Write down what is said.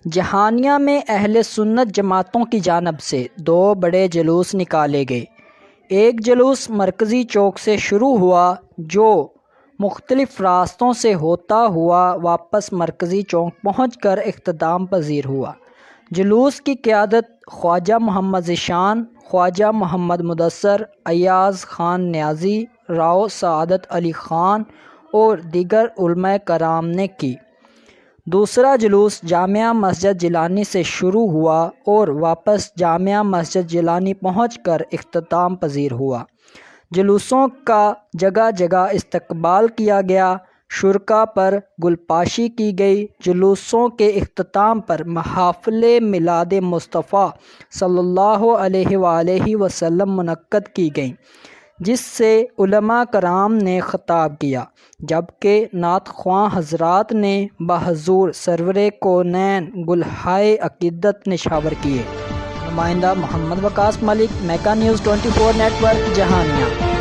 جہانیہ میں اہل سنت جماعتوں کی جانب سے 2 بڑے جلوس نکالے گئے۔ ایک جلوس مرکزی چوک سے شروع ہوا جو مختلف راستوں سے ہوتا ہوا واپس مرکزی چوک پہنچ کر اختتام پذیر ہوا۔ جلوس کی قیادت خواجہ محمد ذیشان، خواجہ محمد مدثر، ایاز خان نیازی، راؤ سعادت علی خان اور دیگر علماء کرام نے کی۔ دوسرا جلوس جامع مسجد جیلانی سے شروع ہوا اور واپس جامع مسجد جیلانی پہنچ کر اختتام پذیر ہوا۔ جلوسوں کا جگہ جگہ استقبال کیا گیا، شرکاء پر گلپاشی کی گئی۔ جلوسوں کے اختتام پر محافل میلاد مصطفیٰ صلی اللہ علیہ وآلہ وسلم منعقد کی گئیں، جس سے علماء کرام نے خطاب کیا، جبکہ نعت خواں حضرات نے بحضور سرور کونین گلہائے عقیدت نچھاور کیے۔ نمائندہ محمد وقاص ملک، mica news 24 net work, Jahania.